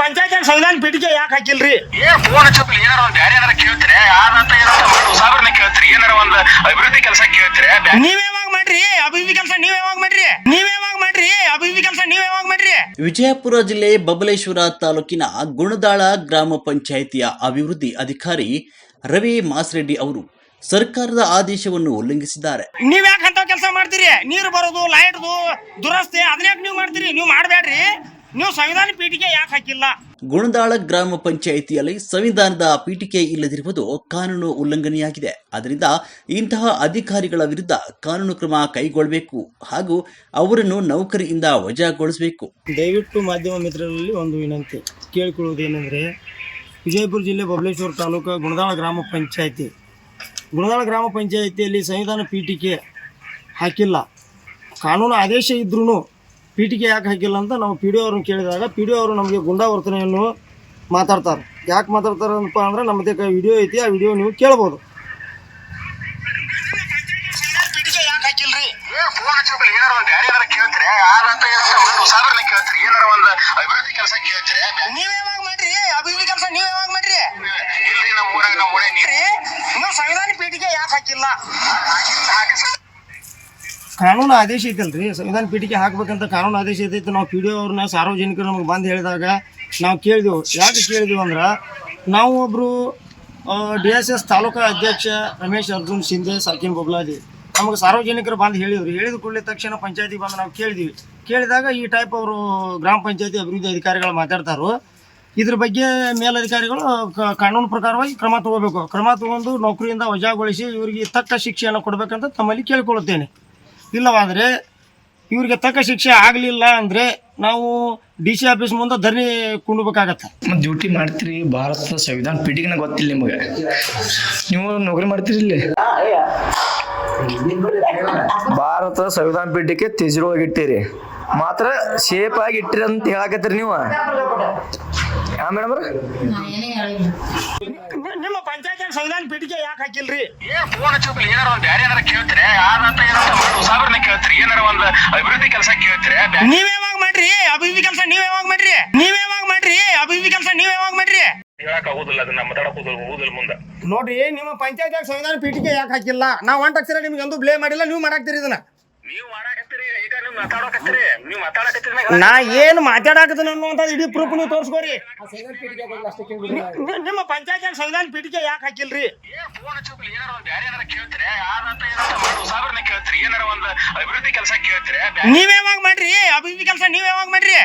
ಪಂಚಾಯತ್ ಸಂವಿಧಾನ ಪೀಠಿಗೆ ಯಾಕೆ ಹಾಕಿಲ್ರಿ? ಫೋನ್ ಹಚ್ಚಪ್ಪ ಏನಾರ ಒಂದ್ ಬ್ಯಾರೆ ಏನಾರ ಕೇಳ್ತೀರಿ ಯಾರಂತ ಏನಾರ ಸಾಬ್ರನ್ನ ಕೇಳ್ತೀರಿ ಏನಾರ ಒಂದ್ ಅಭಿವೃದ್ಧಿ ಕೆಲಸ ಕೇಳ್ತೀರಿ ನೀವ್ ಯಾವಾಗ ಮಾಡ್ರಿ ಅಭಿವೃದ್ಧಿ ಕೆಲಸ? ನೀವ್ ಯಾವಾಗ ಮಾಡ್ರಿ ಅಭಿವೃದ್ಧಿ ಕೆಲಸ? ನೀವ್ ಯಾವಾಗ ಮಾಡ್ರಿ? ವಿಜಯಪುರ ಜಿಲ್ಲೆ ಬಬಲೇಶ್ವರ ತಾಲೂಕಿನ ಗುಣದಾಳ ಗ್ರಾಮ ಪಂಚಾಯಿತಿಯ ಅಭಿವೃದ್ಧಿ ಅಧಿಕಾರಿ ರವಿ ಮಾಸ್ರೆಡ್ಡಿ ಅವರು ಸರ್ಕಾರದ ಆದೇಶವನ್ನು ಉಲ್ಲಂಘಿಸಿದ್ದಾರೆ. ನೀವ್ ಯಾಕೆ ಅಂತ ಕೆಲಸ ಮಾಡ್ತೀರಿ? ನೀರು ಬರೋದು, ಲೈಟ್ದು ದುರಸ್ತಿ ಅದನ್ಯಾಕೆ ನೀವು ಮಾಡ್ತೀರಿ? ನೀವು ಮಾಡಬೇಡ್ರಿ. ನೀವು ಸಂವಿಧಾನ ಪೀಠಿಗೆ ಯಾಕೆ ಹಾಕಿಲ್ಲ? ಗುಣದಾಳ ಗ್ರಾಮ ಪಂಚಾಯಿತಿಯಲ್ಲಿ ಸಂವಿಧಾನದ ಪೀಠಿಕೆ ಇಲ್ಲದಿರುವುದು ಕಾನೂನು ಉಲ್ಲಂಘನೆಯಾಗಿದೆ. ಆದ್ದರಿಂದ ಇಂತಹ ಅಧಿಕಾರಿಗಳ ವಿರುದ್ಧ ಕಾನೂನು ಕ್ರಮ ಕೈಗೊಳ್ಳಬೇಕು ಹಾಗೂ ಅವರನ್ನು ನೌಕರಿಯಿಂದ ವಜಾಗೊಳಿಸಬೇಕು. ದಯವಿಟ್ಟು ಮಾಧ್ಯಮ ಮಿತ್ರರಲ್ಲಿ ಒಂದು ವಿನಂತಿ ಕೇಳಿಕೊಳ್ಳುವುದೇನೆಂದರೆ, ವಿಜಯಪುರ ಜಿಲ್ಲೆ ಬಬಲೇಶ್ವರ ತಾಲೂಕು ಗುಣದಾಳ ಗ್ರಾಮ ಪಂಚಾಯಿತಿಯಲ್ಲಿ ಸಂವಿಧಾನ ಪೀಠಿಕೆ ಹಾಕಿಲ್ಲ. ಕಾನೂನು ಆದೇಶ ಇದ್ರೂ ಪೀಠಿಕೆ ಯಾಕೆ ಹಾಕಿಲ್ಲ ಅಂತ ನಾವು ಪಿ ಡಿ ಅವ್ರನ್ನ ಕೇಳಿದಾಗ ಪಿ ಡಿ ಅವರು ನಮಗೆ ಗುಂಡಾವರ್ತನೆಯನ್ನು ಮಾತಾಡ್ತಾರೆ. ಯಾಕೆ ಮಾತಾಡ್ತಾರಪ್ಪ ಅಂದರೆ ನಮ್ಮದೇ ವಿಡಿಯೋ ಐತಿ, ಆ ವಿಡಿಯೋ ನೀವು ಕೇಳ್ಬೋದು. ಫೋನ್ ಹಚ್ಚಪ್ಪ ಏನಾರ ಒಂದ್ ಬ್ಯಾರೆ ಏನಾರ ಕೇಳ್ತೀರಿ ಯಾರಂತ ಏನಾರ ಸಾಬ್ರನ್ನ ಕೇಳ್ತೀರಿ ಏನಾರ ಒಂದ್ ಅಭಿವೃದ್ಧಿ ಕೆಲಸ ಕೇಳ್ತೀರಿ ನೀವ್ ಯಾವಾಗ ಮಾಡ್ರಿ ಅಭಿವೃದ್ಧಿ ಕೆಲಸ? ನೀವ್ ಯಾವಾಗ ಮಾಡ್ರಿ? ಇಲ್ರಿ ನಮ್ಮ ಊರಾಗ ನೀವು ಸಂವಿಧಾನ ಪೀಠಿಗೆ ಯಾಕೆ ಹಾಕಿಲ್ಲ? ಕಾನೂನು ಆದೇಶ ಐತಲ್ರಿ, ಸಂವಿಧಾನ ಪೀಠಿಗೆ ಹಾಕ್ಬೇಕಂತ ಕಾನೂನು ಆದೇಶ ಐತೈತೆ. ನಾವು ಪಿ ಡಿ ಅವ್ರನ್ನ ಸಾರ್ವಜನಿಕರು ನಮಗೆ ಬಂದು ಹೇಳಿದಾಗ ನಾವು ಕೇಳಿದೆವು. ಯಾಕೆ ಕೇಳಿದೆವು ಅಂದ್ರೆ, ನಾವು ಒಬ್ಬರು DSS ತಾಲೂಕಾ ಅಧ್ಯಕ್ಷ ರಮೇಶ್ ಅರ್ಜುನ್ ಶಿಂದೆ ಸಾಕಿನ್ ಬೊಬ್ಲಾದಿ ನಮಗೆ ಸಾರ್ವಜನಿಕರು ಬಂದು ಹೇಳಿದ ಕೂಡಲೇ ತಕ್ಷಣ ಪಂಚಾಯತಿಗೆ ಬಂದು ನಾವು ಕೇಳಿದಾಗ ಈ ಟೈಪ್ ಅವರು ಗ್ರಾಮ ಪಂಚಾಯತಿ ಅಭಿವೃದ್ಧಿ ಅಧಿಕಾರಿಗಳು ಮಾತಾಡ್ತಾರೋ, ಇದ್ರ ಬಗ್ಗೆ ಮೇಲಧಿಕಾರಿಗಳು ಕಾನೂನು ಪ್ರಕಾರವಾಗಿ ಕ್ರಮ ತಗೋಬೇಕು. ಕ್ರಮ ತಗೊಂಡು ನೌಕರಿಯಿಂದ ವಜಾಗೊಳಿಸಿ ಇವರಿಗೆ ತಕ್ಕ ಶಿಕ್ಷೆಯನ್ನು ಕೊಡಬೇಕಂತ ತಮ್ಮಲ್ಲಿ ಕೇಳಿಕೊಳ್ಳುತ್ತೇನೆ. ಇಲ್ಲವಾದರೆ ಇವರಿಗೆ ತಕ್ಕ ಶಿಕ್ಷೆ ಆಗಲಿಲ್ಲ ಅಂದರೆ ನಾವು DC ಆಫೀಸ್ ಮುಂದೆ ಧರಣಿ ಕುಂಡ್ಬೇಕಾಗತ್ತೆ. ಡ್ಯೂಟಿ ಮಾಡ್ತೀರಿ, ಭಾರತದ ಸಂವಿಧಾನ ಪೀಠಿಗೆ ಗೊತ್ತಿಲ್ಲ ನಿಮಗೆ, ನೀವು ನೌಕರಿ ಮಾಡ್ತೀರಿ ಇಲ್ಲಿ ಭಾರತದ ಸಂವಿಧಾನ ಪೀಠಕ್ಕೆ ತೆಜರೊಳಗಿಟ್ಟಿರಿ, ಮಾತ್ರ ಶೇಪ್ ಆಗಿ ಇಟ್ಟಿರಿ ಅಂತ ಹೇಳಕತ್ತೀರಿ ನೀವು. ಮೇಡಮ್ ನಿಮ್ಮ ಪಂಚಾಯತ್ ಸಂವಿಧಾನ ಪೀಠಿಗೆ ಯಾಕೆ ಹಾಕಿಲ್ರಿ? ಫೋನ್ ಹಚ್ಚಪ್ಪ ಏನಾರ ಒಂದ್ ಬ್ಯಾರೆ ಏನಾರ ಕೇಳ್ತೀರಿ ಯಾರಂತ ಏನಾರ ಸಾಬ್ರನ್ನ ಕೇಳ್ತೀರಿ ಏನಾರ ಒಂದ್ ಅಭಿವೃದ್ಧಿ ಕೆಲಸ ಕೇಳ್ತೀರಿ ನೀವ್ ಯಾವಾಗ ಮಾಡ್ರಿ ಅಭಿವೃದ್ಧಿ ಕೆಲಸ? ನೀವ್ ಯಾವಾಗ ಮಾಡ್ರಿ ಅಭಿವೃದ್ಧಿ ಕೆಲಸ? ನೀವ್ ಯಾವಾಗ ಮಾಡ್ರಿ? ಹೇಳಕ್ ಆಗುದಿಲ್ಲ, ಅದನ್ನ ಮಾತಾಡಕ್ ಹೋಗುದಿಲ್ಲ ಮುಂದೆ. ನೋಡ್ರಿ, ನಿಮ್ಮ ಪಂಚಾಯತ್ ಸಂವಿಧಾನ ಪೀಠಿಗೆ ಯಾಕೆ ಹಾಕಿಲ್ಲ? ನಾವು ಒಂದ್ ಅಕ್ಷರ ನಿಮ್ಗೆ ಒಂದು ಬ್ಲೇಮ್ ಮಾಡಿಲ್ಲ, ನೀವು ಮಾಡಾಕ್ತೀರಿ ಇದನ್ನ. ನೀವು ಮಾಡಾಕತ್ತೀರಿ, ಈಗ ನೀವು ಮಾತಾಡಕತ್ತೀರಿ ನಾ ಏನು ಮಾತಾಡಕತ್ತೀನಿ ಅನ್ನುವಂಥದ್ದು ಇಡೀ ಪ್ರೂಫ್ ನೀವು ತೋರಿಸ್ಕೋರಿ. ನಿಮ್ಮ ಪಂಚಾಯತ್ ಸಂವಿಧಾನ ಪೀಠಿಗೆ ಯಾಕೆ ಹಾಕಿಲ್ರಿ? ಫೋನ್ ಹಚ್ಚಪ್ಪ ಏನಾರ ಒಂದ್ ಬ್ಯಾರೆ ಏನಾರ ಕೇಳ್ತೀರಿ ಯಾರಂತ ಏನಾರ ಸಾಬ್ರನ್ನ ಕೇಳ್ತೀರಿ ಏನಾರ ಒಂದ್ ಅಭಿವೃದ್ಧಿ ಕೆಲಸ ಕೇಳ್ತೀರಿ ನೀವ್ ಯಾವಾಗ ಮಾಡ್ರಿ ಅಭಿವೃದ್ಧಿ ಕೆಲಸ? ನೀವ್ ಯಾವಾಗ ಮಾಡ್ರಿ?